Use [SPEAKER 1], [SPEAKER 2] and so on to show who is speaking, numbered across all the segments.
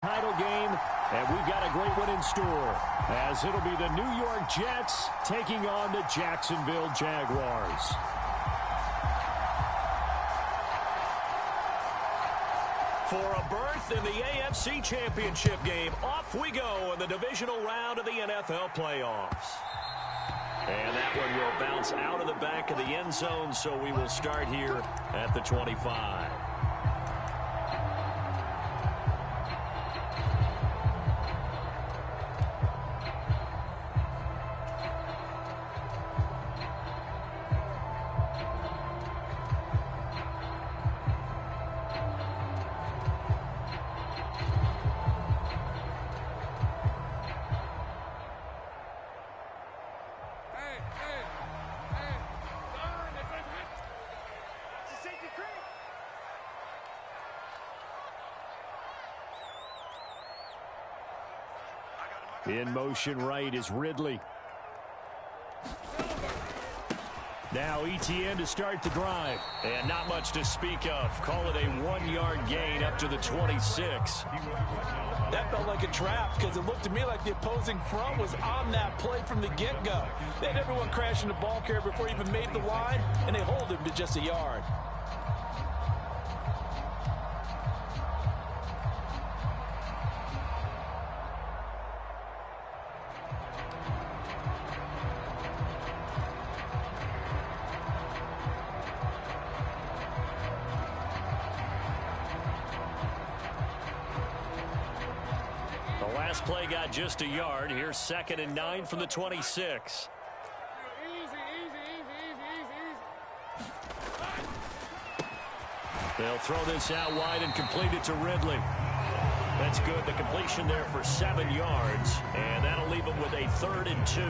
[SPEAKER 1] Title game, and we've got a great one in store, as it'll be the New York Jets taking on the Jacksonville Jaguars.
[SPEAKER 2] For a berth in the AFC Championship game, off we go in the divisional round of the NFL playoffs. And that one will bounce out of the back of the end zone, so we will start here at the 25.
[SPEAKER 1] In motion right is Ridley. Now Etienne to start the drive. And not much to speak of. Call it a 1-yard gain up to the 26.
[SPEAKER 3] That felt like a trap because it looked to me like the opposing front was on that play from the get-go. They had everyone crashing the ball carrier before he even made the line, and they hold him to just a yard.
[SPEAKER 1] Play got just a yard. Here's 2nd and 9 from the 26. They'll throw this out wide and complete it to Ridley. That's good. The completion there for 7 yards, and that'll leave them with a 3rd and 2.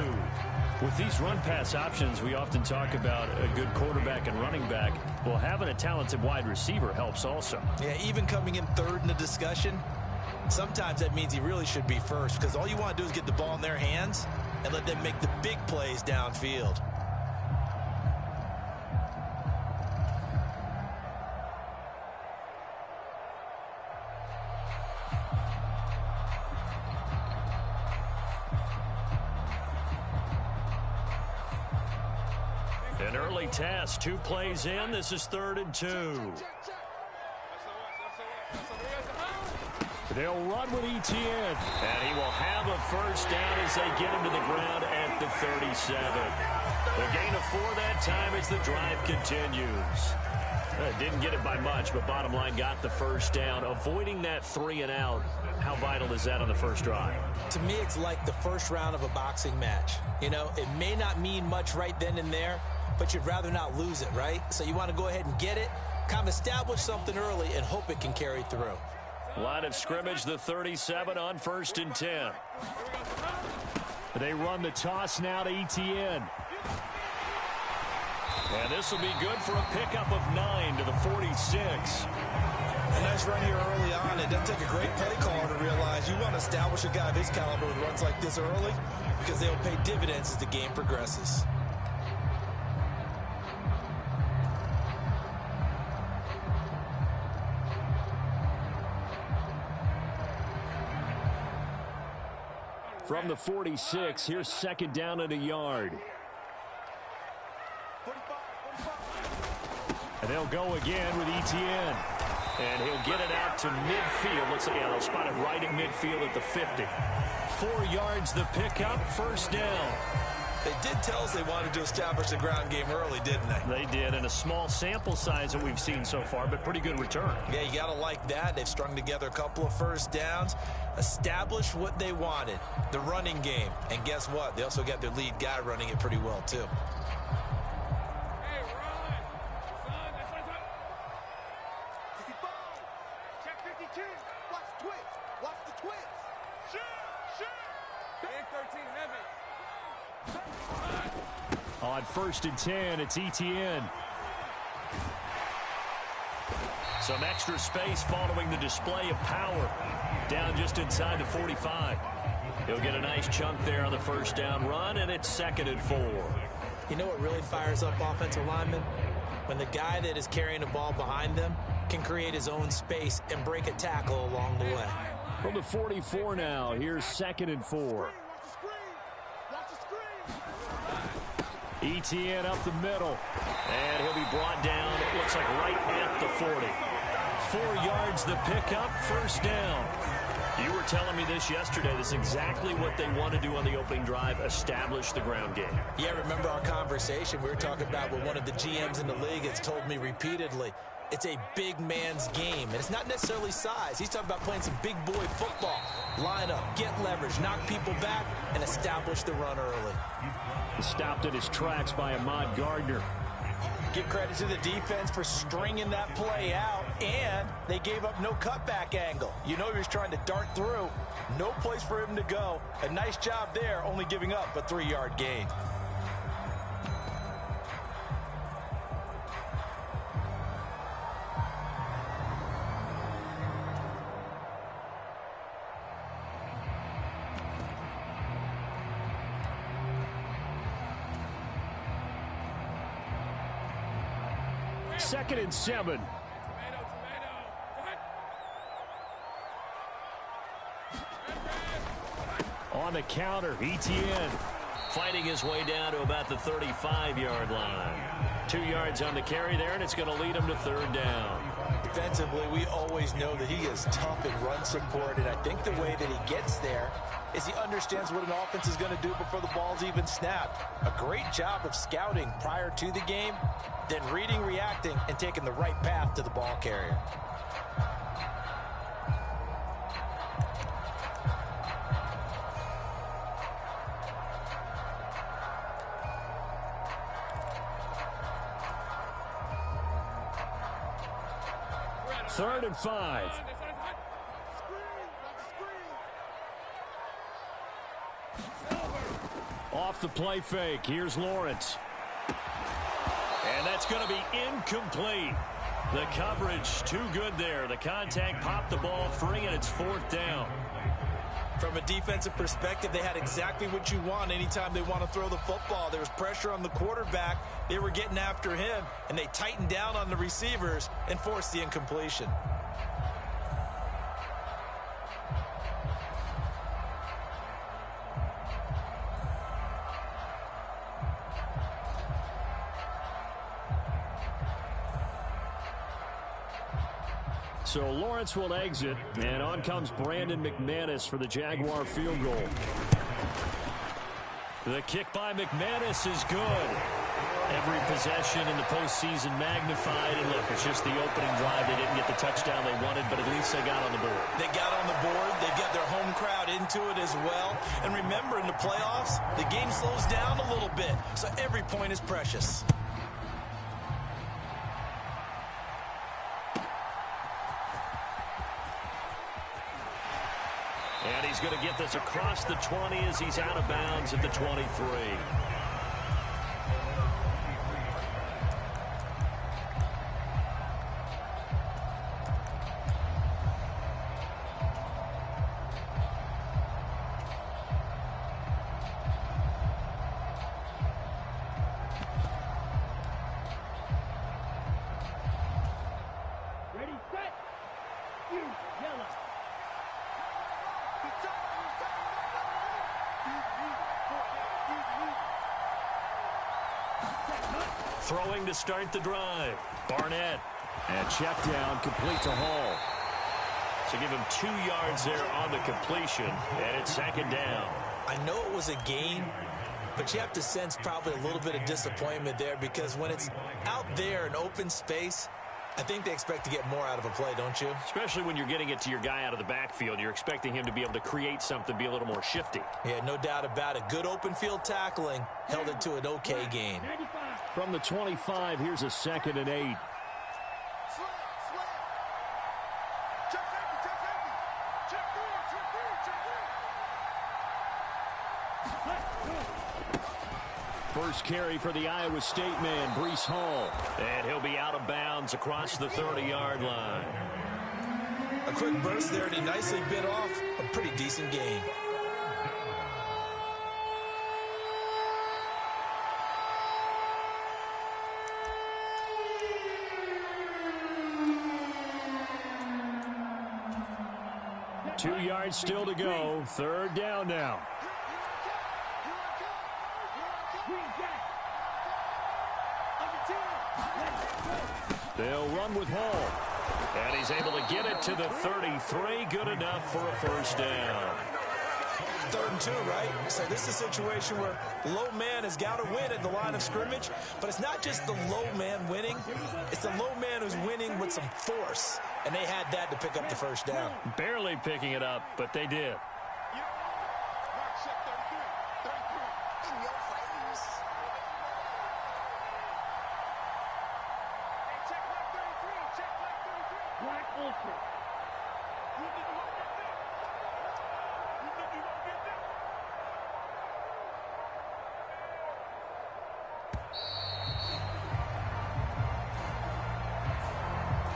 [SPEAKER 1] With these run-pass options, we often talk about a good quarterback and running back. Well, having a talented wide receiver helps also.
[SPEAKER 3] Yeah, even coming in 3rd in the discussion, sometimes that means he really should be first, because all you want to do is get the ball in their hands and let them make the big plays downfield.
[SPEAKER 1] An early task, 2 plays in. This is 3rd and 2. They'll run with Etienne. And he will have a first down as they get him to the ground at the 37. The gain of 4 that time as the drive continues. Didn't get it by much, but bottom line got the first down. Avoiding that 3 and out, how vital is that on the first drive?
[SPEAKER 3] To me, it's like the first round of a boxing match. You know, it may not mean much right then and there, but you'd rather not lose it, right? So you want to go ahead and get it, kind of establish something early, and hope it can carry through.
[SPEAKER 1] Line of scrimmage, the 37 on 1st and 10. They run the toss now to Etienne. And this will be good for a pickup of 9 to the 46.
[SPEAKER 3] A nice run here early on. It doesn't take a great play caller to realize you want to establish a guy of his caliber with runs like this early, because they'll pay dividends as the game progresses.
[SPEAKER 1] From the 46, here's 2nd down and a yard. And they'll go again with Etienne. And he'll get it out to midfield. Let's see, yeah, they'll spot it right in midfield at the 50. 4 yards the pickup, 1st down.
[SPEAKER 3] They did tell us they wanted to establish the ground game early, didn't they?
[SPEAKER 1] They did, and a small sample size that we've seen so far, but pretty good return.
[SPEAKER 3] Yeah, you got to like that. They've strung together a couple of first downs, established what they wanted, the running game. And guess what? They also got their lead guy running it pretty well, too.
[SPEAKER 1] On 1st and 10, it's Etienne. Some extra space following the display of power. Down just inside the 45. He'll get a nice chunk there on the first down run, and it's 2nd and 4.
[SPEAKER 3] You know what really fires up offensive linemen? When the guy that is carrying the ball behind them can create his own space and break a tackle along the way.
[SPEAKER 1] From the 44 now, here's 2nd and 4. Etienne up the middle. And he'll be brought down, it looks like right at the 40. 4 yards the pickup, first down. You were telling me this yesterday. This is exactly what they want to do on the opening drive, establish the ground game.
[SPEAKER 3] Yeah, remember our conversation. We were talking about what one of the GMs in the league has told me repeatedly. It's a big man's game, and it's not necessarily size. He's talking about playing some big boy football. Line up, get leverage, knock people back, and establish the run early.
[SPEAKER 1] Stopped in his tracks by Ahmad Gardner.
[SPEAKER 3] Give credit to the defense for stringing that play out, and they gave up no cutback angle. You know he was trying to dart through. No place for him to go. A nice job there, only giving up a 3-yard gain.
[SPEAKER 1] Second and 7. On the counter, Etienne fighting his way down to about the 35-yard line. 2 yards on the carry there, and it's going to lead him to 3rd down.
[SPEAKER 3] Defensively, we always know that he is tough in run support, and I think the way that he gets there is he understands what an offense is going to do before the ball's even snapped. A great job of scouting prior to the game, then reading, reacting, and taking the right path to the ball carrier.
[SPEAKER 1] Third and 5. Off the play fake. Here's Lawrence. And that's going to be incomplete. The coverage too good there. The contact popped the ball free, and it's 4th down.
[SPEAKER 3] From a defensive perspective, they had exactly what you want anytime they want to throw the football. There was pressure on the quarterback. They were getting after him, and they tightened down on the receivers and forced the incompletion.
[SPEAKER 1] So Lawrence will exit, and on comes Brandon McManus for the Jaguar field goal. The kick by McManus is good. Every possession in the postseason magnified. And look, it's just the opening drive. They didn't get the touchdown they wanted, but at least they got on the board.
[SPEAKER 3] They got on the board. They've got their home crowd into it as well. And remember, in the playoffs, the game slows down a little bit, so every point is precious.
[SPEAKER 1] And he's going to get this across the 20 as he's out of bounds at the 23.
[SPEAKER 4] Ready, set, you, yellow.
[SPEAKER 1] Throwing to start the drive. Barnett. And check down, complete to Hall. So give him 2 yards there on the completion, and it's 2nd down.
[SPEAKER 3] I know it was a gain, but you have to sense probably a little bit of disappointment there, because when it's out there in open space, I think they expect to get more out of a play, don't you?
[SPEAKER 1] Especially when you're getting it to your guy out of the backfield. You're expecting him to be able to create something, be a little more shifty.
[SPEAKER 3] Yeah, no doubt about it. Good open field tackling held it to an okay gain.
[SPEAKER 1] From the 25, here's a 2nd and 8. First carry for the Iowa State man, Breece Hall. And he'll be out of bounds across the 30-yard line.
[SPEAKER 3] A quick burst there, and he nicely bit off a pretty decent gain.
[SPEAKER 1] 2 yards still to go. 3rd down now. They'll run with Hall. And he's able to get it to the 33. Good enough for a 1st down.
[SPEAKER 3] 3rd and 2, right? So this is a situation where the low man has got to win at the line of scrimmage, but it's not just the low man winning. It's the low man who's winning with some force, and they had that to pick up the 1st down.
[SPEAKER 1] Barely picking it up, but they did.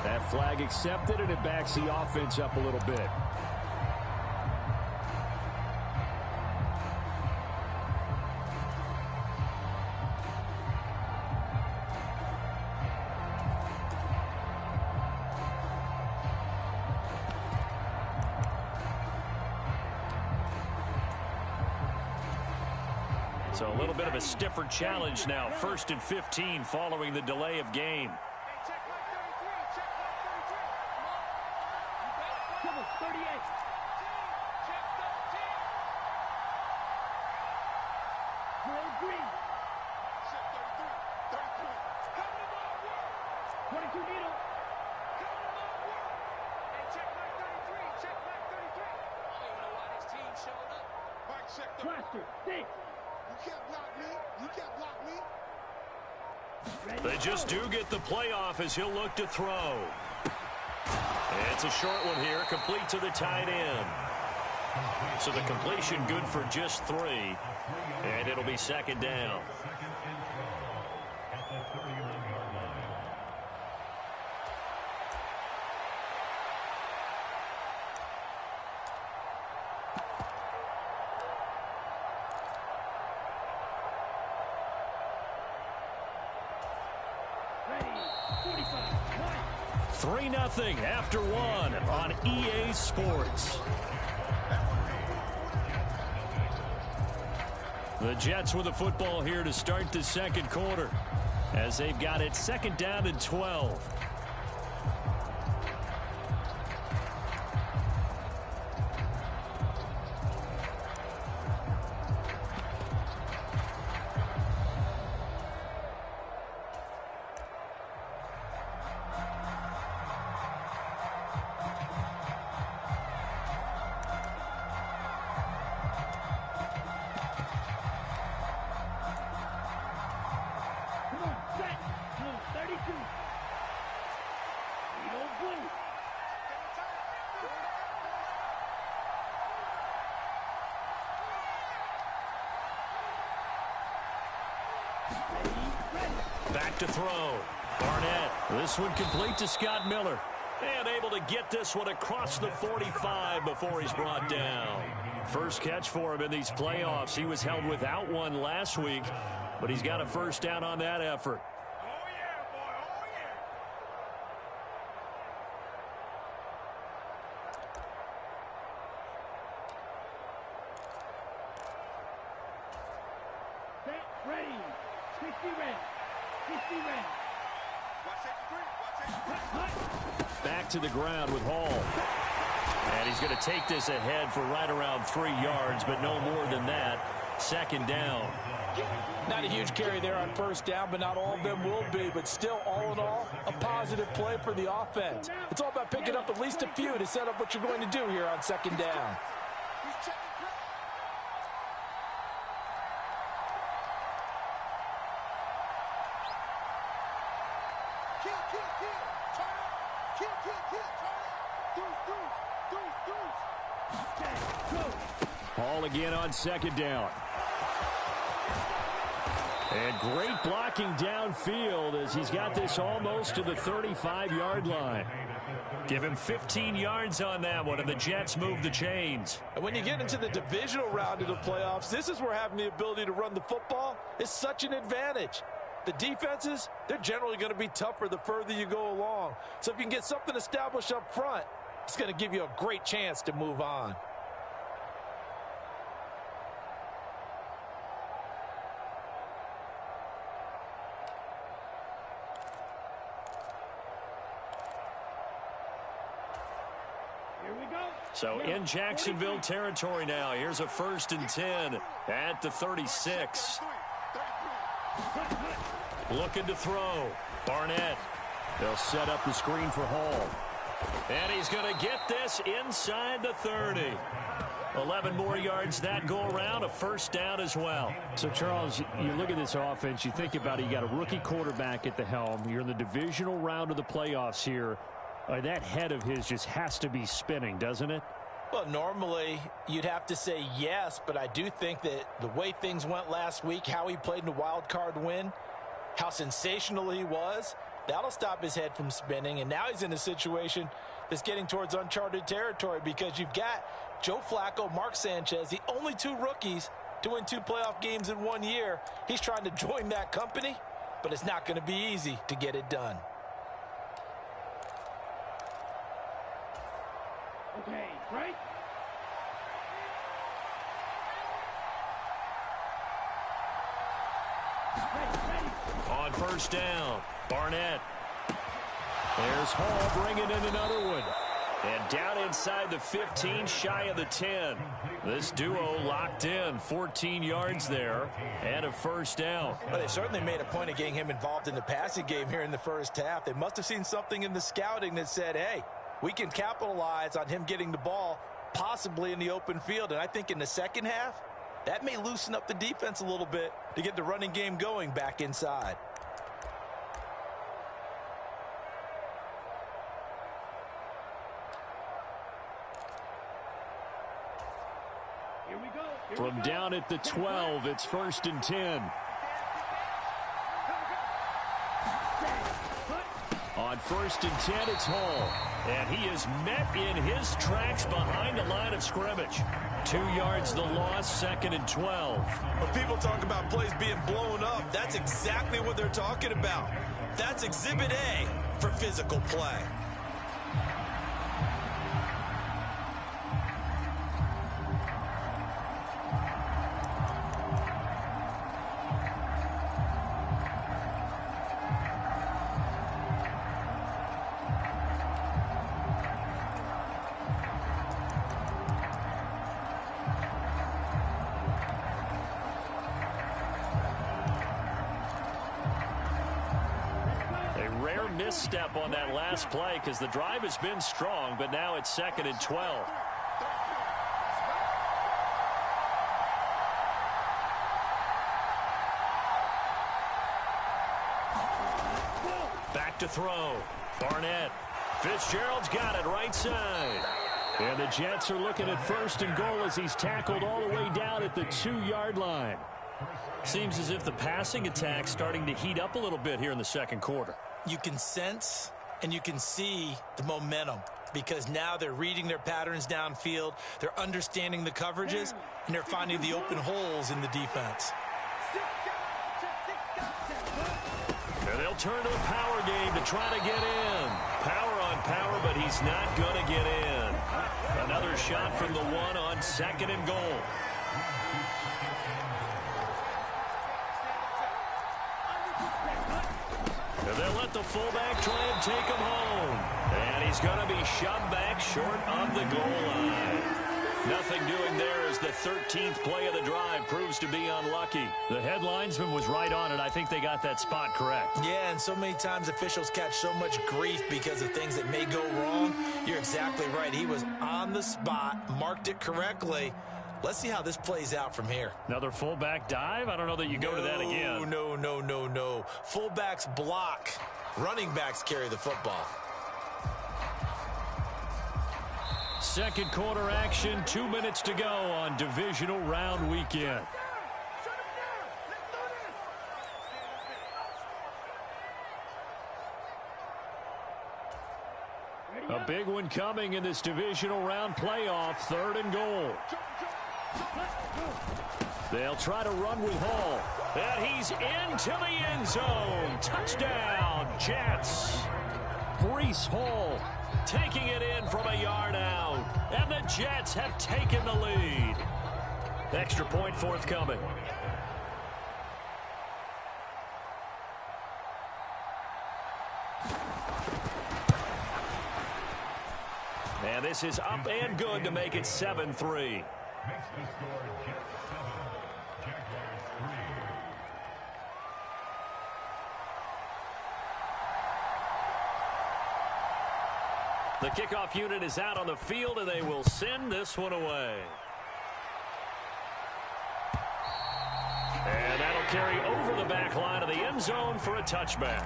[SPEAKER 1] That flag accepted, and it backs the offense up a little bit. So a little bit of a stiffer challenge now. 1st and 15 following the delay of game. They just do get the playoff as he'll look to throw. It's a short one here, complete to the tight end. So the completion good for just 3, and it'll be 2nd down. Three 0 after 1 on EA Sports. The Jets with the football here to start the 2nd quarter as they've got it 2nd down and 12. Back to throw. Barnett. This one complete to Scott Miller. And able to get this one across the 45 before he's brought down. First catch for him in these playoffs. He was held without one last week, but he's got a 1st down on that effort. Back to the ground with Hall. And he's going to take this ahead for right around 3 yards, but no more than that. 2nd down.
[SPEAKER 3] Not a huge carry there on 1st down, but not all of them will be. But still, all in all, a positive play for the offense. It's all about picking up at least a few to set up what you're going to do here on 2nd down.
[SPEAKER 1] Hall again on 2nd down. And great blocking downfield as he's got this almost to the 35-yard line. Give him 15 yards on that one, and the Jets move the chains.
[SPEAKER 3] And when you get into the divisional round of the playoffs, this is where having the ability to run the football is such an advantage. The defenses, they're generally going to be tougher the further you go along. So if you can get something established up front, It's going to give you a great chance to move on.
[SPEAKER 1] So in Jacksonville territory now. Here's a 1st and 10 at the 36. Looking to throw. Barnett. They'll set up the screen for Hall. And he's going to get this inside the 30. 11 more yards that go around, a 1st down as well.
[SPEAKER 2] So, Charles, you look at this offense, you think about it, you got a rookie quarterback at the helm. You're in the divisional round of the playoffs here. That head of his just has to be spinning, doesn't it?
[SPEAKER 3] Well, normally you'd have to say yes, but I do think that the way things went last week, how he played in the wild card win, how sensational he was, that'll stop his head from spinning. And now he's in a situation that's getting towards uncharted territory because you've got Joe Flacco, Mark Sanchez, the only 2 rookies to win 2 playoff games in 1 year. He's trying to join that company, but it's not going to be easy to get it done.
[SPEAKER 4] Okay, right?
[SPEAKER 1] On 1st down, Barnett. There's Hall bringing in another one. And down inside the 15, shy of the 10. This duo locked in, 14 yards there, and a 1st down.
[SPEAKER 3] Well, they certainly made a point of getting him involved in the passing game here in the first half. They must have seen something in the scouting that said, hey, we can capitalize on him getting the ball possibly in the open field. And I think in the second half, that may loosen up the defense a little bit to get the running game going back inside.
[SPEAKER 4] Here we go.
[SPEAKER 1] From down at the 12, it's 1st and 10. On 1st and 10, it's Hall. And he is met in his tracks behind the line of scrimmage. 2 yards the loss, 2nd and 12.
[SPEAKER 3] When people talk about plays being blown up, that's exactly what they're talking about. That's Exhibit A for physical play.
[SPEAKER 1] Misstep on that last play because the drive has been strong, but now it's 2nd and 12. Back to throw. Barnett. Fitzgerald's got it right side. And the Jets are looking at 1st and goal as he's tackled all the way down at the 2-yard line. Seems as if the passing attack's starting to heat up a little bit here in the second quarter.
[SPEAKER 3] You can sense and you can see the momentum because now they're reading their patterns downfield, they're understanding the coverages, and they're finding the open holes in the defense.
[SPEAKER 1] And they'll turn to the power game to try to get in. Power on power, but he's not going to get in. Another shot from the 1 on 2nd and goal. And they'll let the fullback try and take him home. And he's going to be shoved back short of the goal line. Nothing doing there as the 13th play of the drive proves to be unlucky. The head linesman was right on it. I think they got that spot correct.
[SPEAKER 3] Yeah, and so many times officials catch so much grief because of things that may go wrong. You're exactly right. He was on the spot, marked it correctly. Let's see how this plays out from here.
[SPEAKER 1] Another fullback dive? I don't know that you go to that again.
[SPEAKER 3] No. Fullbacks block. Running backs carry the football.
[SPEAKER 1] Second quarter action, 2 minutes to go on divisional round weekend. A big one coming in this divisional round playoff, 3rd and goal. They'll try to run with Hall. And he's into the end zone. Touchdown, Jets. Breece Hall taking it in from a yard out. And the Jets have taken the lead. Extra point forthcoming. And this is up and good to make it 7-3. The kickoff unit is out on the field, and they will send this one away. And that'll carry over the back line of the end zone for a touchback.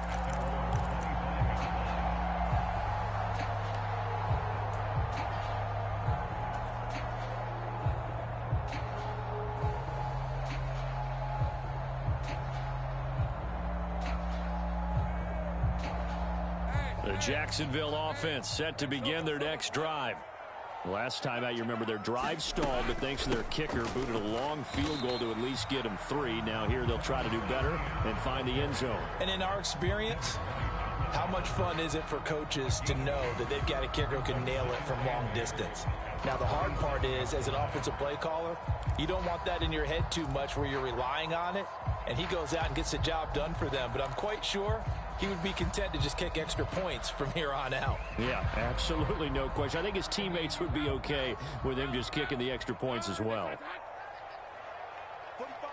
[SPEAKER 1] The Jacksonville offense set to begin their next drive. Last time out, you remember their drive stalled, but thanks to their kicker, booted a long field goal to at least get them 3. Now here they'll try to do better and find the end zone.
[SPEAKER 3] And in our experience, how much fun is it for coaches to know that they've got a kicker who can nail it from long distance? Now, the hard part is, as an offensive play caller, you don't want that in your head too much where you're relying on it, and he goes out and gets the job done for them. But I'm quite sure he would be content to just kick extra points from here on out.
[SPEAKER 1] Yeah, absolutely no question. I think his teammates would be okay with him just kicking the extra points as well.
[SPEAKER 4] 45.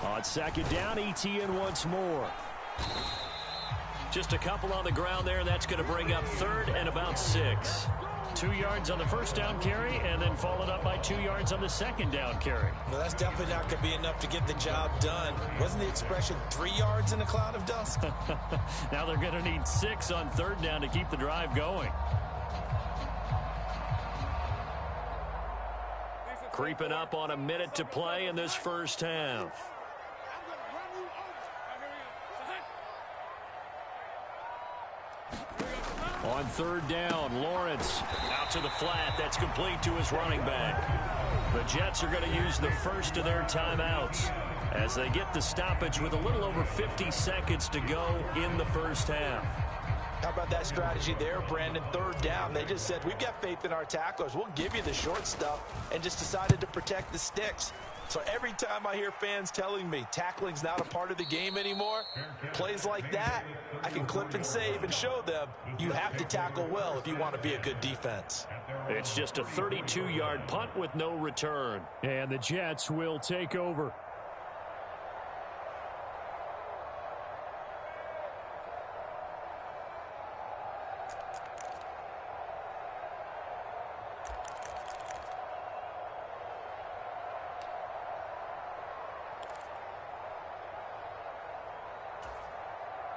[SPEAKER 4] Hey,
[SPEAKER 1] On second down, ETN once more. Just a couple on the ground there. That's going to bring up 3rd and about 6. 2 yards on the first down carry, and then followed up by 2 yards on the second down carry.
[SPEAKER 3] Well, that's definitely not going to be enough to get the job done. Wasn't the expression 3 yards in a cloud of dust?
[SPEAKER 1] Now they're going to need 6 on 3rd down to keep the drive going. Creeping up on a minute to play in this first half. On 3rd down, Lawrence out to the flat. That's complete to his running back. The Jets are going to use the first of their timeouts as they get the stoppage with a little over 50 seconds to go in the first half.
[SPEAKER 3] How about that strategy there, Brandon? 3rd down, they just said, we've got faith in our tacklers. We'll give you the short stuff, and just decided to protect the sticks. So every time I hear fans telling me tackling's not a part of the game anymore, plays like that, I can clip and save and show them you have to tackle well if you want to be a good defense.
[SPEAKER 1] It's just a 32-yard punt with no return. And the Jets will take over.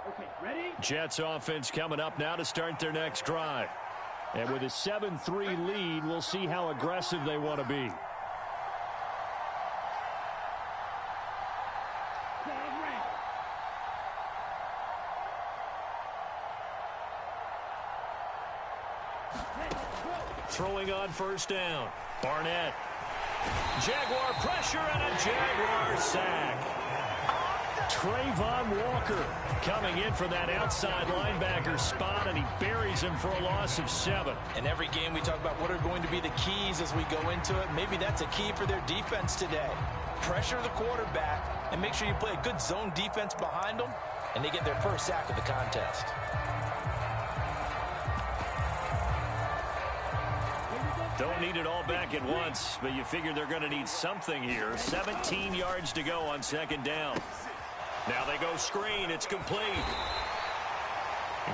[SPEAKER 4] Okay, ready?
[SPEAKER 1] Jets offense coming up now to start their next drive. And with a 7-3 lead, we'll see how aggressive they want to be. Throwing on 1st down. Barnett. Jaguar pressure and a Jaguar sack. Trayvon Walker coming in for that outside linebacker spot, and he buries him for a loss of 7.
[SPEAKER 3] In every game we talk about what are going to be the keys as we go into it. Maybe that's a key for their defense today. Pressure the quarterback and make sure you play a good zone defense behind them, and they get their first sack of the contest.
[SPEAKER 1] Don't need it all back at once, but you figure they're going to need something here. 17 yards to go on 2nd down. Now they go screen. It's complete.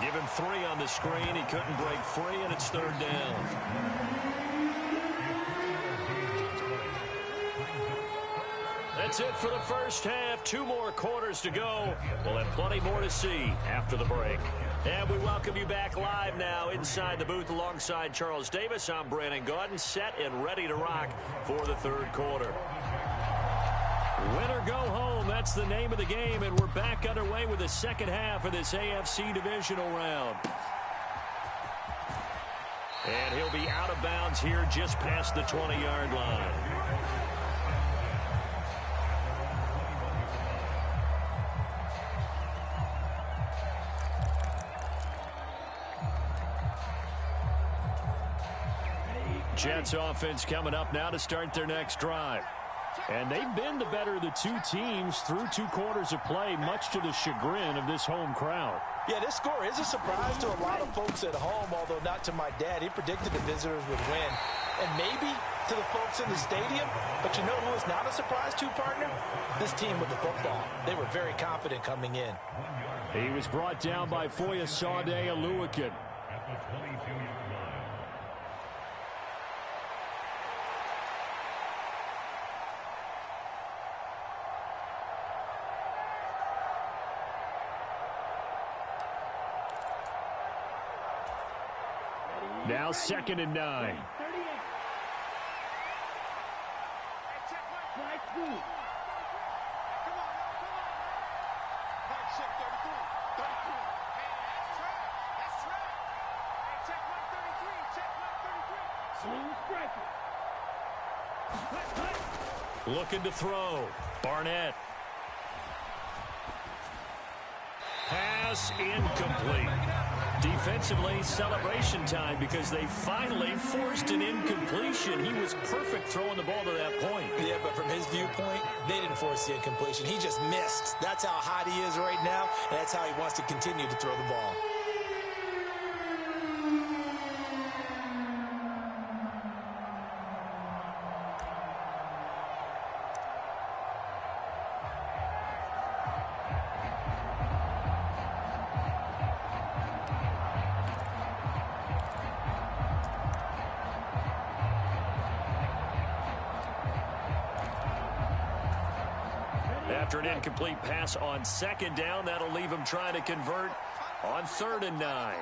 [SPEAKER 1] Give him 3 on the screen. He couldn't break free, and it's 3rd down. That's it for the first half. 2 more quarters to go. We'll have plenty more to see after the break. And we welcome you back live now inside the booth alongside Charles Davis. I'm Brandon Gaudin, set and ready to rock for the 3rd quarter. Win or go home, that's the name of the game, and we're back underway with the second half of this AFC divisional round. And he'll be out of bounds here just past the 20-yard line. Jets offense coming up now to start their next drive. And they've been the better of the two teams through 2 quarters of play, much to the chagrin of this home crowd.
[SPEAKER 3] Yeah, this score is a surprise to a lot of folks at home, although not to my dad. He predicted the visitors would win. And maybe to the folks in the stadium, but you know who is not a surprise to, partner? This team with the football. They were very confident coming in.
[SPEAKER 1] He was brought down by Foya Sade Aluakin. Now 2nd and 9. Looking to throw. Barnett. Pass incomplete. Defensively, celebration time because they finally forced an incompletion. He was perfect throwing the ball to that point.
[SPEAKER 3] Yeah, but from his viewpoint, they didn't force the incompletion. He just missed. That's how hot he is right now, and that's how he wants to continue to throw the ball.
[SPEAKER 1] After an incomplete pass on 2nd down, that'll leave him trying to convert on 3rd and 9.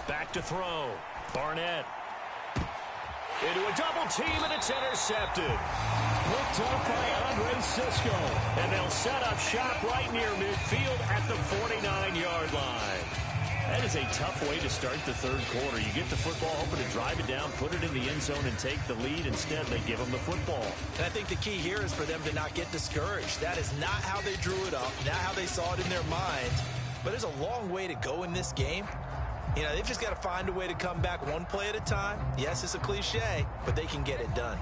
[SPEAKER 1] Back to throw. Barnett. Into a double team, and it's intercepted. Picked up by Andre Cisco. And they'll set up shop right near midfield at the 49-yard line. That is a tough way to start the 3rd quarter. You get the football, hoping to drive it down, put it in the end zone, and take the lead. Instead, they give them the football.
[SPEAKER 3] And I think the key here is for them to not get discouraged. That is not how they drew it up, not how they saw it in their minds. But there's a long way to go in this game. You know, they've just got to find a way to come back one play at a time. Yes, it's a cliche, but they can get it done.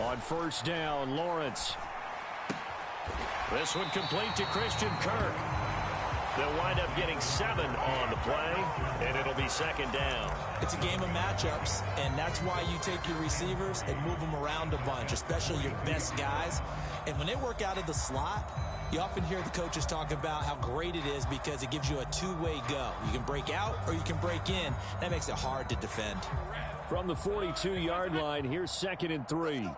[SPEAKER 1] On 1st down, Lawrence. This one complete to Christian Kirk. They'll wind up getting 7 on the play, and it'll be 2nd down.
[SPEAKER 3] It's a game of matchups, and that's why you take your receivers and move them around a bunch, especially your best guys. And when they work out of the slot, you often hear the coaches talk about how great it is because it gives you a two-way go. You can break out or you can break in. That makes it hard to defend.
[SPEAKER 1] From the 42-yard line, here's 2nd and 3.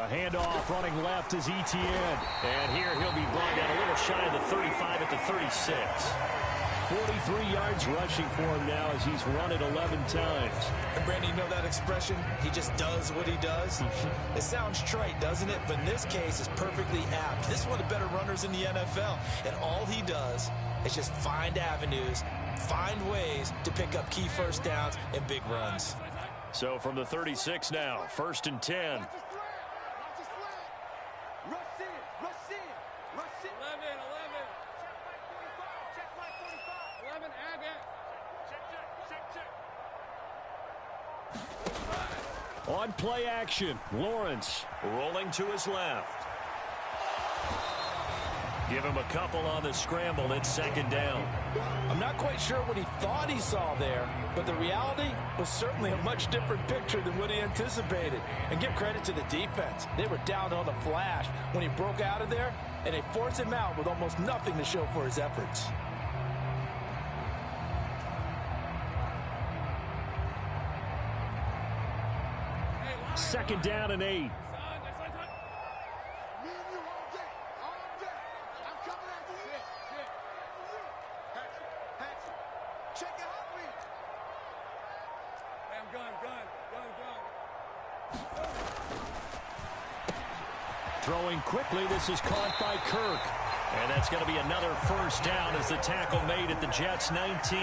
[SPEAKER 1] Handoff running left is Etienne. And here he'll be brought down a little shy of the 35 at the 36. 43 yards rushing for him now as he's run it 11 times.
[SPEAKER 3] And Brandon, you know that expression? He just does what he does. It sounds trite, doesn't it? But in this case, it's perfectly apt. This is one of the better runners in the NFL. And all he does is just find avenues, find ways to pick up key first downs and big runs.
[SPEAKER 1] So from the 36 now, 1st and 10. On play action, Lawrence rolling to his left. Give him a couple on the scramble. It's 2nd down.
[SPEAKER 3] I'm not quite sure what he thought he saw there, but the reality was certainly a much different picture than what he anticipated. And give credit to the defense. They were down on the flash when he broke out of there, and they forced him out with almost nothing to show for his efforts.
[SPEAKER 1] Second down and 8. Throwing quickly, this is caught by Kirk. And that's going to be another first down as the tackle made at the Jets' 19.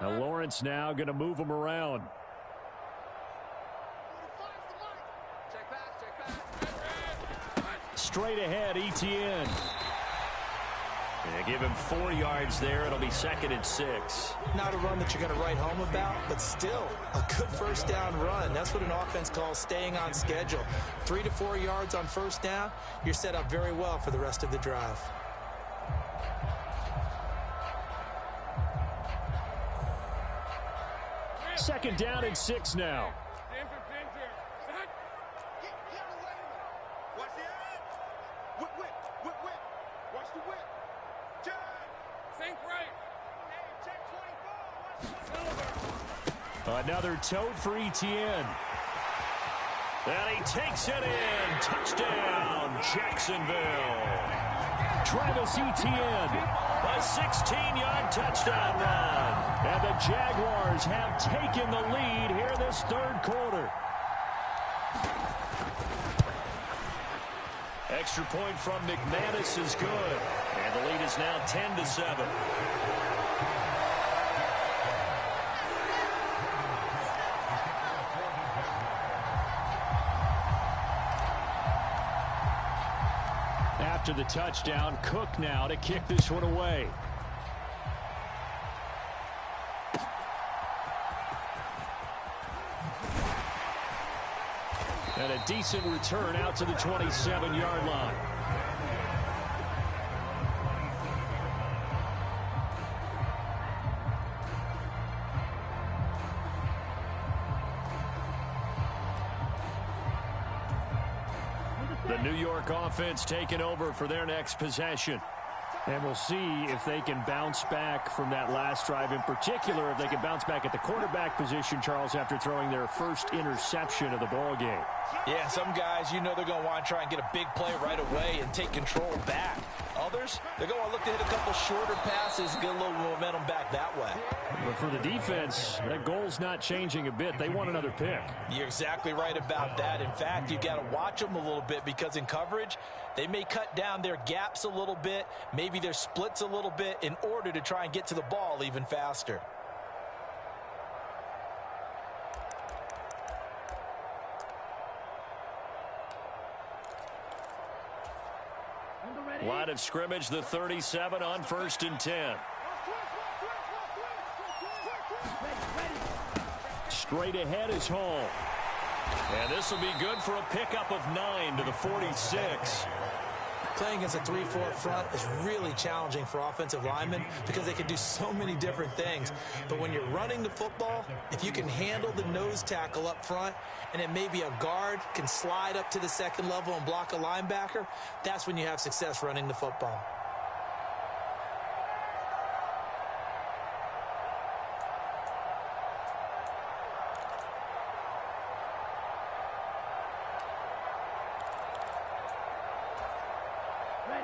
[SPEAKER 1] Now Lawrence now going to move him around. Straight ahead, Etienne. They give him 4 yards there. It'll be 2nd and 6.
[SPEAKER 3] Not a run that you're going to write home about, but still a good first down run. That's what an offense calls staying on schedule. 3 to 4 yards on first down, you're set up very well for the rest of the drive.
[SPEAKER 1] Second down and 6 now. Another tote for Etienne. And he takes it in. Touchdown, Jacksonville. Travis Etienne, a 16-yard touchdown run. And the Jaguars have taken the lead here this third quarter. Extra point from McManus is good. And the lead is now 10-7. After the touchdown, Cook now to kick this one away. And a decent return out to the 27-yard line. The New York offense taking over for their next possession. And we'll see if they can bounce back from that last drive, in particular if they can bounce back at the quarterback position, Charles, after throwing their first interception of the ball game.
[SPEAKER 3] Yeah, some guys, you know they're going to want to try and get a big play right away and take control back. Others, they're going to look to hit a couple shorter passes, get a little momentum back that way.
[SPEAKER 1] But for the defense, that goal's not changing a bit. They want another pick.
[SPEAKER 3] You're exactly right about that. In fact, you've got to watch them a little bit because in coverage, they may cut down their gaps a little bit, maybe their splits a little bit in order to try and get to the ball even faster.
[SPEAKER 1] Line of scrimmage, the 37 on 1st and 10. Straight ahead is Hall. And this will be good for a pickup of 9 to the 46.
[SPEAKER 3] Playing against a 3-4 front is really challenging for offensive linemen because they can do so many different things. But when you're running the football, if you can handle the nose tackle up front and then maybe a guard can slide up to the second level and block a linebacker, that's when you have success running the football.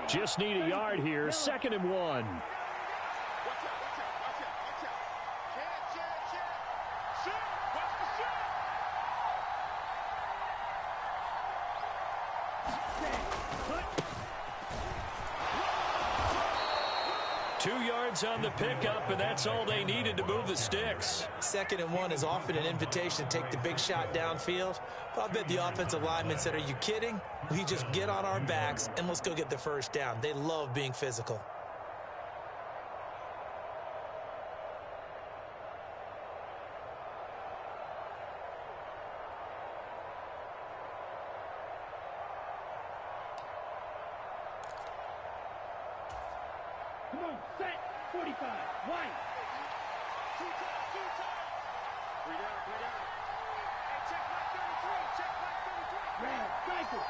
[SPEAKER 1] Just need a yard here. 2nd and 1. On the pickup, and that's all they needed to move the sticks.
[SPEAKER 3] 2nd and 1 is often an invitation to take the big shot downfield. But I bet the offensive lineman said, are you kidding? We just get on our backs and let's go get the first down. They love being physical.
[SPEAKER 4] Come on, set. 45, white. Two time. 3 down. Hey, check back 33. Red, cycle.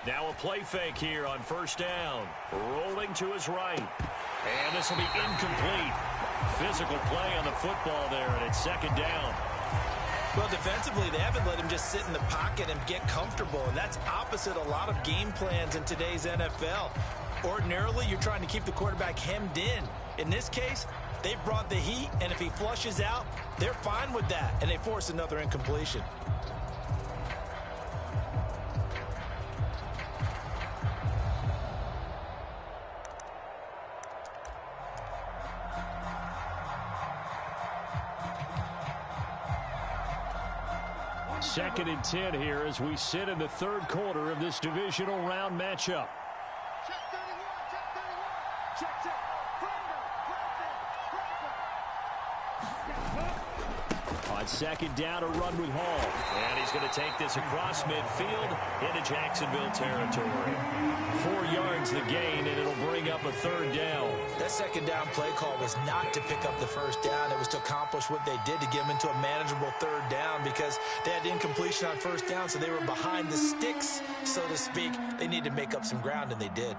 [SPEAKER 2] Now a play fake here on first down. Rolling to his right. And this will be incomplete. Physical play on the football there, and it's second down.
[SPEAKER 3] Well, defensively, they haven't let him just sit in the pocket and get comfortable, and that's opposite a lot of game plans in today's NFL. Ordinarily, you're trying to keep the quarterback hemmed in. In this case, they brought the heat, and if he flushes out, they're fine with that, and they force another incompletion.
[SPEAKER 2] Second and 10 here as we sit in the third quarter of this divisional round matchup.
[SPEAKER 4] Check 31, check 31. Check, check.
[SPEAKER 2] On second down, a run with Hall. And he's going to take this across midfield into Jacksonville territory. 4 yards the gain, and it'll bring up a third down.
[SPEAKER 3] That second down play call was not to pick up the first down. It was to accomplish what they did to get them into a manageable third down because they had incompletion on first down, so they were behind the sticks, so to speak. They needed to make up some ground, and they did.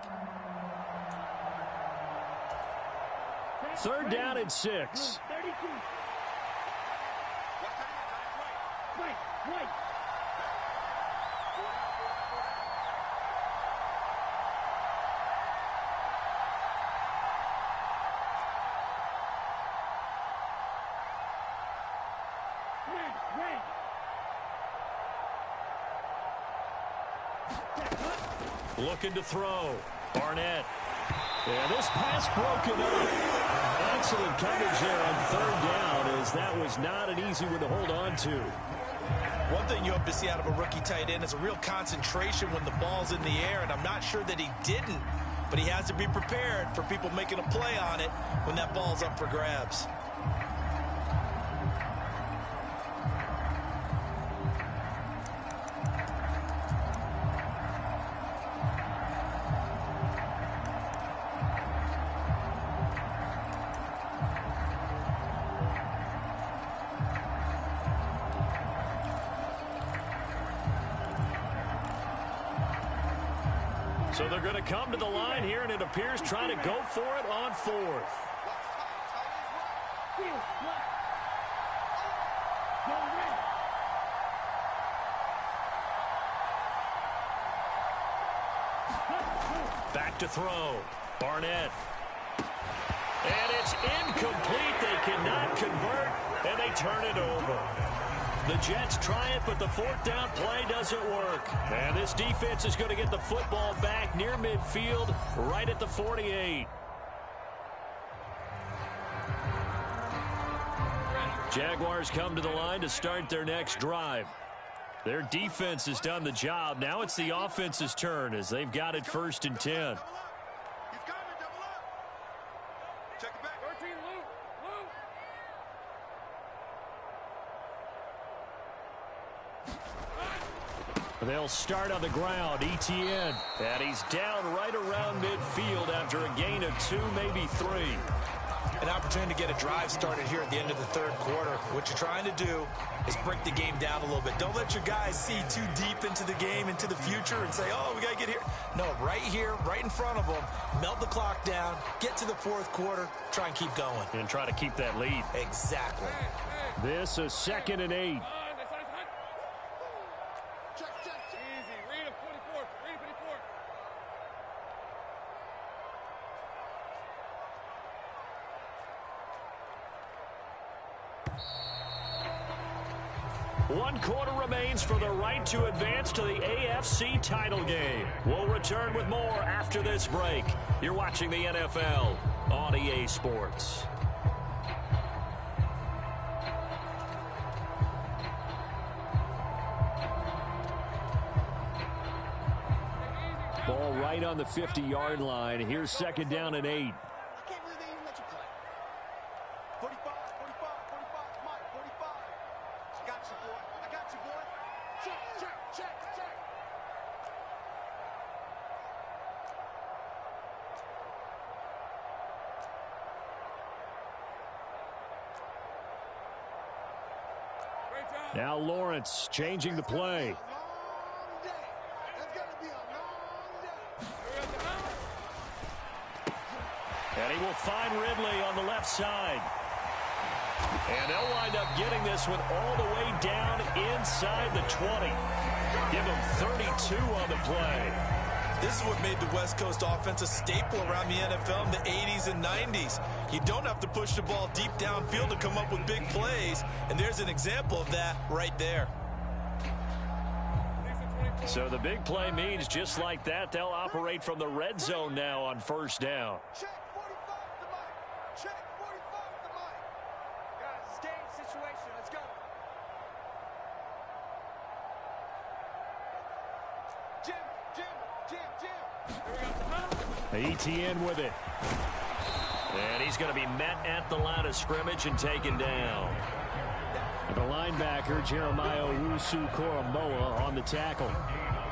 [SPEAKER 2] Third down and 6.
[SPEAKER 4] 32. White. Red.
[SPEAKER 2] Looking to throw. Barnett. And this pass broken up. Excellent coverage there on third down, as that was not an easy one to hold on to.
[SPEAKER 3] One thing you hope to see out of a rookie tight end is a real concentration when the ball's in the air, and I'm not sure that he didn't, but he has to be prepared for people making a play on it when that ball's up for grabs.
[SPEAKER 2] So they're going to come to the line here, and it appears trying to go for it on fourth. Back to throw. Barnett. And it's incomplete. They cannot convert, and they turn it over. The Jets try it, but the fourth down play doesn't work. And this defense is going to get the football back near midfield, right at the 48. Jaguars come to the line to start their next drive. Their defense has done the job. Now it's the offense's turn as they've got it first and 10. They'll start on the ground. Etienne. And he's down right around midfield after a gain of 2, maybe 3.
[SPEAKER 3] An opportunity to get a drive started here at the end of the third quarter. What you're trying to do is break the game down a little bit. Don't let your guys see too deep into the game, into the future, and say, oh, we got to get here. No, right here, right in front of them, melt the clock down, get to the fourth quarter, try and keep going.
[SPEAKER 2] And try to keep that lead.
[SPEAKER 3] Exactly.
[SPEAKER 2] This is 2nd and 8. One quarter remains for the right to advance to the AFC title game. We'll return with more after this break. You're watching the NFL on EA Sports. Ball right on the 50-yard line. Here's 2nd down and 8. Now Lawrence changing the play.
[SPEAKER 4] That's going to be a long
[SPEAKER 1] And he will find Ridley on the left side. And they'll wind up getting this one all the way down inside the 20. Give him 32 on the play.
[SPEAKER 3] This is what made the West Coast offense a staple around the NFL in the 80s and 90s. You don't have to push the ball deep downfield to come up with big plays, and there's an example of that right there.
[SPEAKER 1] So the big play means just like that, they'll operate from the red zone now on first down.
[SPEAKER 4] Check 45 to Mike. Check 45 to Mike. Guys, it's game situation. Let's go. Jim.
[SPEAKER 1] Etienne with it. And he's going to be met at the line of scrimmage and taken down. The linebacker, Jeremiah Owusu-Koramoah, on the tackle.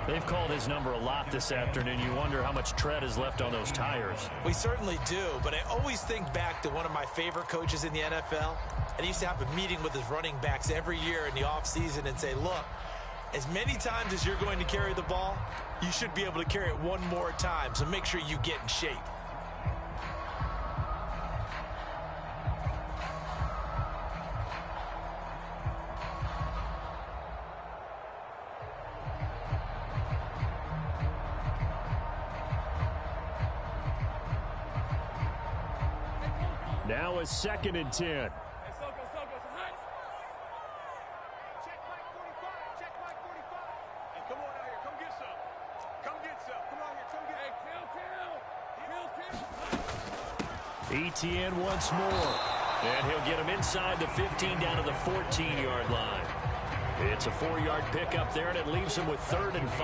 [SPEAKER 1] They've called his number a lot this afternoon. You wonder how much tread is left on those tires.
[SPEAKER 3] We certainly do, but I always think back to one of my favorite coaches in the NFL. And he used to have a meeting with his running backs every year in the offseason and say, look, as many times as you're going to carry the ball, you should be able to carry it one more time, so make sure you get in shape.
[SPEAKER 1] Now it's 2nd and 10.
[SPEAKER 4] Check Mike 45. Check Mike 45. Hey, come on out here. Come get some. Come get some. Come on here. Come get some. Hey, kill.
[SPEAKER 1] Etienne once more. And he'll get him inside the 15 down to the 14-yard line. It's a 4-yard pickup there, and it leaves him with 3rd and 5.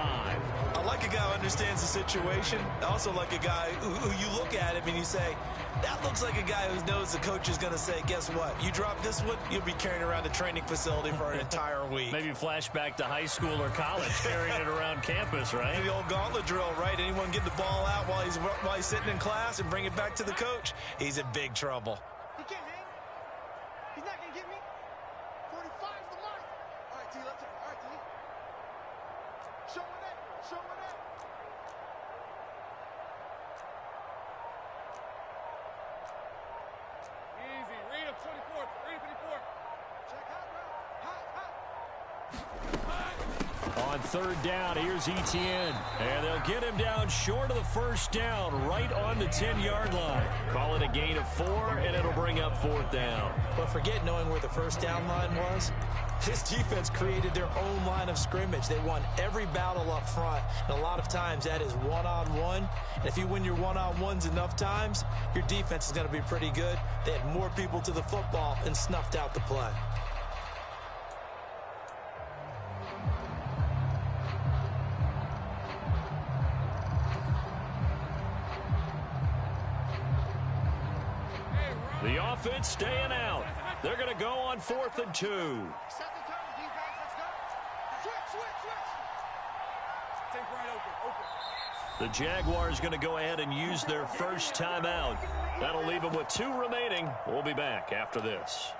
[SPEAKER 3] I like a guy who understands the situation. I also like a guy who you look at him and you say, that looks like a guy who knows the coach is going to say, guess what? You drop this one, you'll be carrying around the training facility for an entire week.
[SPEAKER 1] Maybe flashback to high school or college, carrying it around campus, right?
[SPEAKER 3] The old gauntlet drill, right? Anyone get the ball out while he's sitting in class and bring it back to the coach, he's in big trouble.
[SPEAKER 4] He can't hang. He's not going to get me. 45's the mark. All right, T, let's go. All right, T. Show me that. Show me that. Easy. Read him, 24. Read 54. Check hot, bro. Hot.
[SPEAKER 1] On 3rd down, here's Etienne. And they'll get him down short of the 1st down, right on the 10-yard line. Call it a gain of 4, and it'll bring up 4th down.
[SPEAKER 3] But forget knowing where the 1st down line was. This defense created their own line of scrimmage. They won every battle up front, and a lot of times that is one-on-one. And if you win your one-on-ones enough times, your defense is going to be pretty good. They had more people to the football and snuffed out the play.
[SPEAKER 1] The offense staying out. They're going to go on 4th and 2.
[SPEAKER 4] Set the tone, defense. Let's go. Switch. Take right open.
[SPEAKER 1] The Jaguars going to go ahead and use their first timeout. That'll leave them with 2 remaining. We'll be back after this.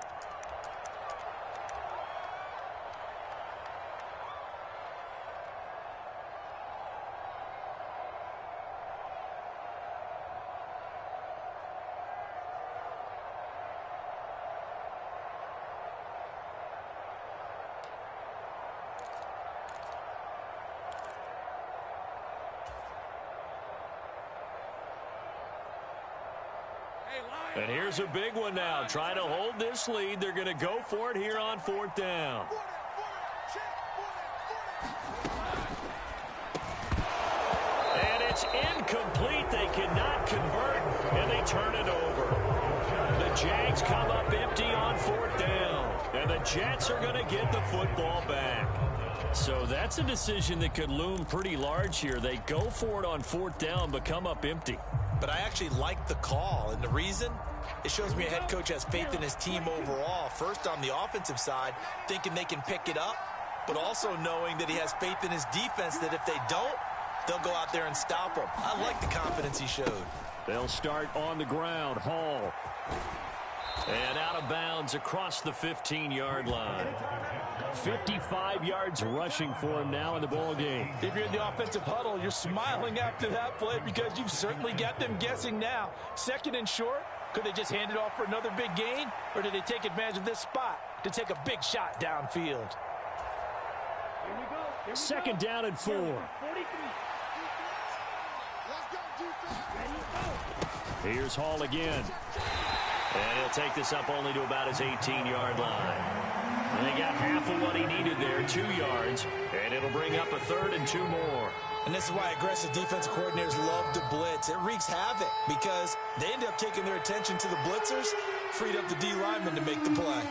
[SPEAKER 1] And here's a big one now. Trying to hold this lead. They're going to go for it here on 4th down. And it's incomplete. They cannot convert, and they turn it over. The Jags come up empty on 4th down, and the Jets are going to get the football back. So that's a decision that could loom pretty large here. They go for it on 4th down, but come up empty.
[SPEAKER 3] But I actually like the call, and the reason? It shows me a head coach has faith in his team overall. First, on the offensive side, thinking they can pick it up, but also knowing that he has faith in his defense that if they don't, they'll go out there and stop them. I like the confidence he showed.
[SPEAKER 1] They'll start on the ground. Hall.
[SPEAKER 2] And out of bounds across the 15-yard line.
[SPEAKER 1] 55 yards rushing for him now in the ball game.
[SPEAKER 3] If you're in the offensive huddle, you're smiling after that play because you've certainly got them guessing now. Second and short, could they just hand it off for another big gain? Or did they take advantage of this spot to take a big shot downfield?
[SPEAKER 1] Second down and 4. Here's Hall again.
[SPEAKER 2] And he'll take this up only to about his 18-yard line. And they got half of what he needed there, 2 yards. And it'll bring up a 3rd and 2 more.
[SPEAKER 3] And this is why aggressive defensive coordinators love to blitz. It wreaks havoc because they end up taking their attention to the blitzers, freed up the D lineman to make the play.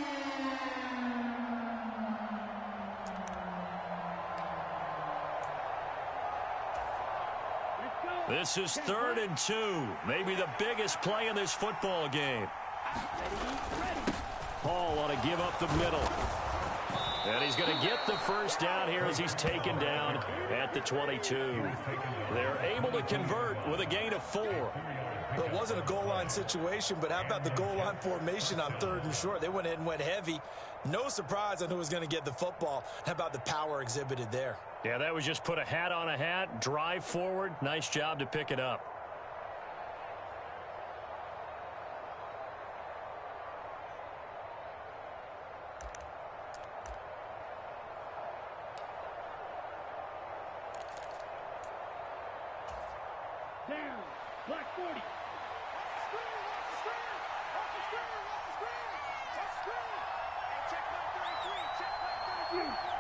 [SPEAKER 2] This is 3rd and 2. Maybe the biggest play in this football game.
[SPEAKER 1] Hall want to give up the middle.
[SPEAKER 2] And he's going to get the first down here as he's taken down at the 22. They're able to convert with a gain of 4.
[SPEAKER 3] Well, it wasn't a goal line situation, but how about the goal line formation on 3rd and short? They went ahead and went heavy. No surprise on who was going to get the football. How about the power exhibited there?
[SPEAKER 2] Yeah, that was just put a hat on a hat, drive forward. Nice job to pick it up.
[SPEAKER 1] Down. Black 40.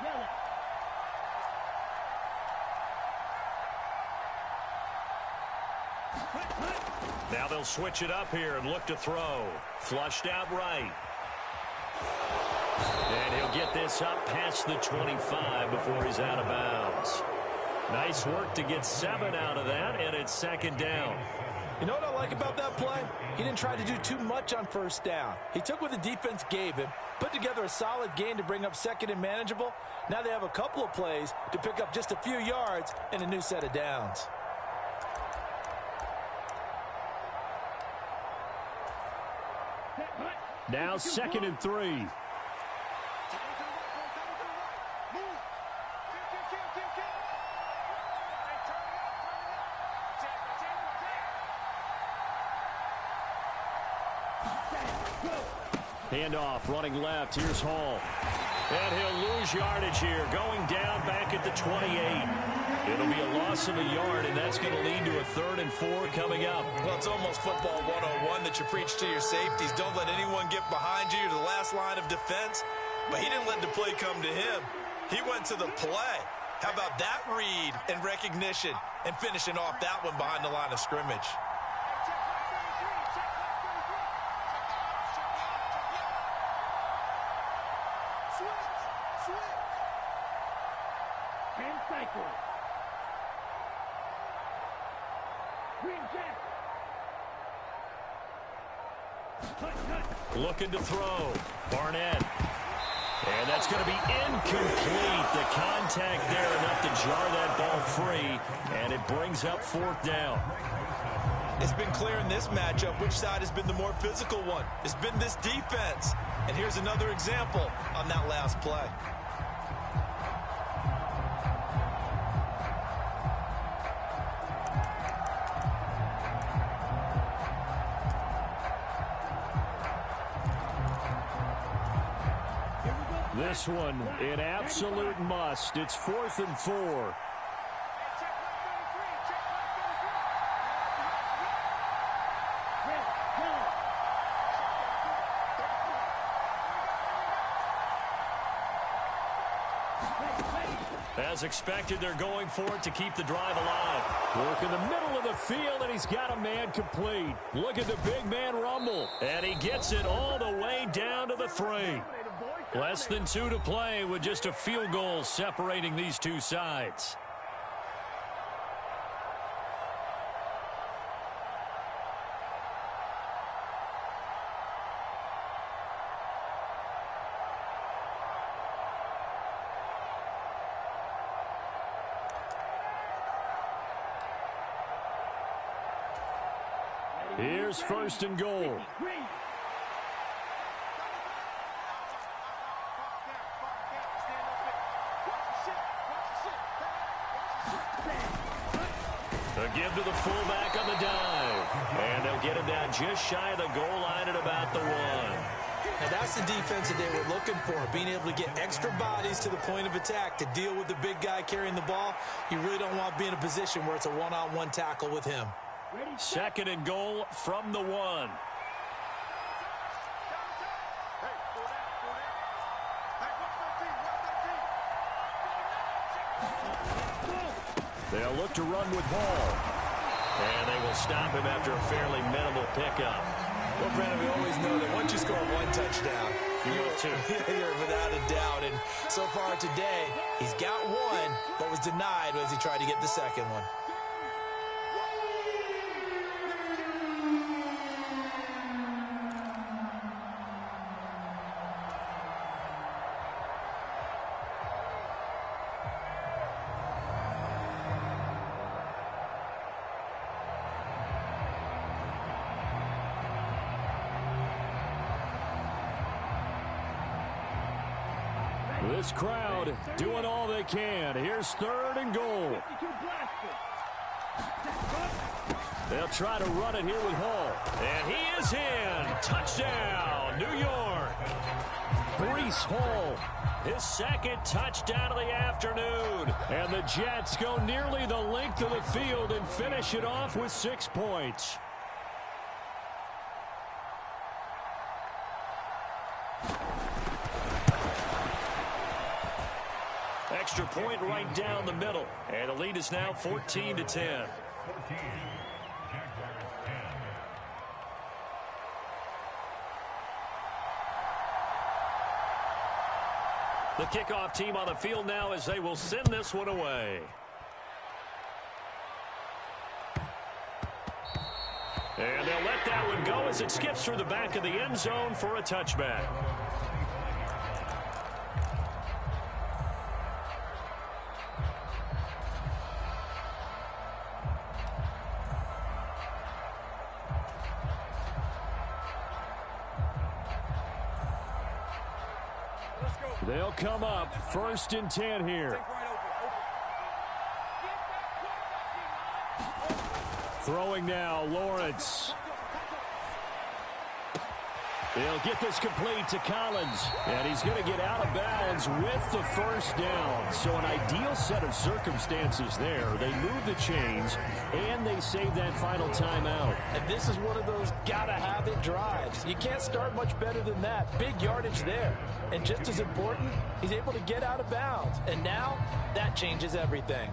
[SPEAKER 1] Yellow.
[SPEAKER 2] Now they'll switch it up here and look to throw. Flushed out right. And he'll get this up past the 25 before he's out of bounds. Nice work to get 7 out of that, and it's 2nd down.
[SPEAKER 3] You know what I like about that play? He didn't try to do too much on 1st down. He took what the defense gave him, put together a solid gain to bring up 2nd and manageable. Now they have a couple of plays to pick up just a few yards and a new set of downs.
[SPEAKER 1] Now 2nd and 3. Handoff, running left. Here's Hall.
[SPEAKER 2] And he'll lose yardage here, going down back at the 28. It'll be a loss of a yard, and that's going to lead to a 3rd and 4 coming up.
[SPEAKER 3] Well, it's almost football 101 that you preach to your safeties. Don't let anyone get behind you. You're the last line of defense. But he didn't let the play come to him. He went to the play. How about that read and recognition and finishing off that one behind the line of scrimmage?
[SPEAKER 2] Looking to throw. Barnett. And that's going to be incomplete. The contact there enough to jar that ball free. And it brings up 4th down.
[SPEAKER 3] It's been clear in this matchup which side has been the more physical one. It's been this defense. And here's another example on that last play.
[SPEAKER 1] This one, an absolute must. It's 4th and 4.
[SPEAKER 2] As expected, they're going for it to keep the drive alive.
[SPEAKER 1] Work in the middle of the field, and he's got a man complete. Look at the big man rumble.
[SPEAKER 2] And he gets it all the way down to the 3. Less than 2 to play with just a field goal separating these two sides.
[SPEAKER 1] Here's 1st and goal.
[SPEAKER 2] A give to the fullback on the dive. And they'll get him down just shy of the goal line at about the 1.
[SPEAKER 3] And that's the defense that they were looking for, being able to get extra bodies to the point of attack to deal with the big guy carrying the ball. You really don't want to be in a position where it's a one-on-one tackle with him.
[SPEAKER 2] 2nd and goal from the 1. They'll look to run with Hall. And they will stop him after a fairly minimal pickup.
[SPEAKER 3] Well, Brandon, we always know that once you score 1 touchdown, you're without a doubt. And so far today, he's got 1, but was denied as he tried to get the 2nd one.
[SPEAKER 2] This crowd doing all they can. Here's 3rd and goal. They'll try to run it here with Hall. And he is in. Touchdown, New York. Breece Hall, his 2nd touchdown of the afternoon. And the Jets go nearly the length of the field and finish it off with 6 points. Extra point right down the middle. And the lead is now 14-10. The kickoff team on the field now as they will send this one away. And they'll let that one go as it skips through the back of the end zone for a touchback. They'll come up 1st and 10 here. Throwing now, Lawrence. They'll get this complete to Collins. And he's going to get out of bounds with the 1st down. So an ideal set of circumstances there. They move the chains, and they save that final timeout.
[SPEAKER 3] And this is one of those gotta-have-it drives. You can't start much better than that. Big yardage there. And just as important, he's able to get out of bounds. And now, that changes everything.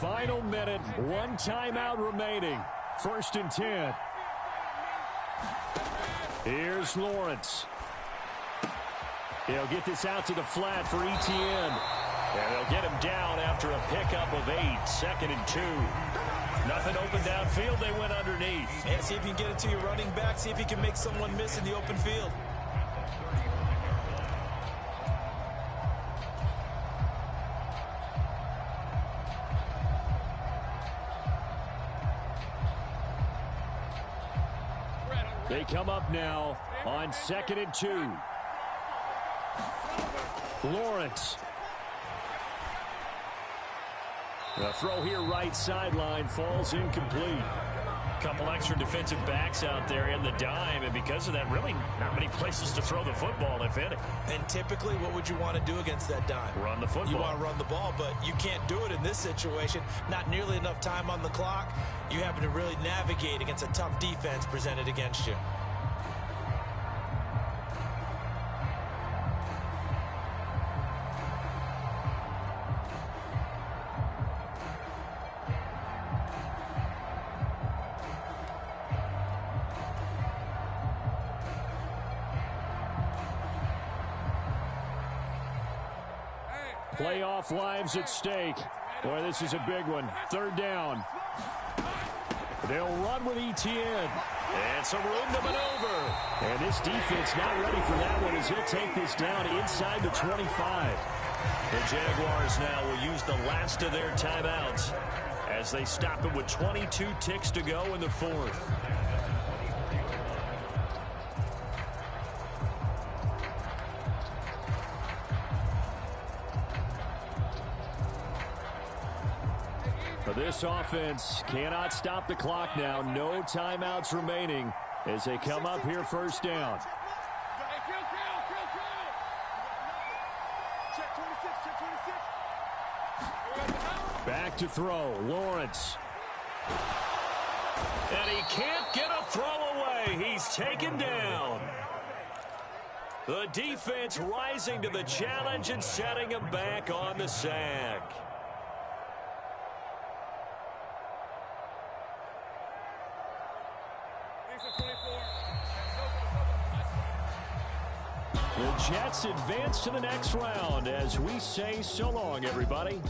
[SPEAKER 2] Final minute, 1 timeout remaining. 1st and 10. Here's Lawrence. He'll get this out to the flat for Etienne. And they'll get him down after a pickup of 8. 2nd and 2. Nothing open downfield. They went underneath.
[SPEAKER 3] And see if you can get it to your running back. See if you can make someone miss in the open field.
[SPEAKER 2] They come up now on 2nd and 2. Lawrence. The throw here right sideline falls incomplete. Couple extra defensive backs out there in the dime, and because of that, really not many places to throw the football, if any.
[SPEAKER 3] And typically, what would you want to do against that dime?
[SPEAKER 2] Run the football.
[SPEAKER 3] You want to run the ball, but you can't do it in this situation. Not nearly enough time on the clock. You having to really navigate against a tough defense presented against you.
[SPEAKER 2] Playoff lives at stake. Boy, this is a big one. 3rd down. They'll run with Etienne. And some room to maneuver. And this defense not ready for that one as he'll take this down inside the 25. The Jaguars now will use the last of their timeouts as as they stop it with 22 ticks to go in the fourth.
[SPEAKER 1] But this offense cannot stop the clock now. No timeouts remaining as they come up here first down. Back to throw, Lawrence.
[SPEAKER 2] And he can't get a throw away. He's taken down. The defense rising to the challenge and setting him back on the sack.
[SPEAKER 1] The Jets advance to the next round as we say so long, everybody.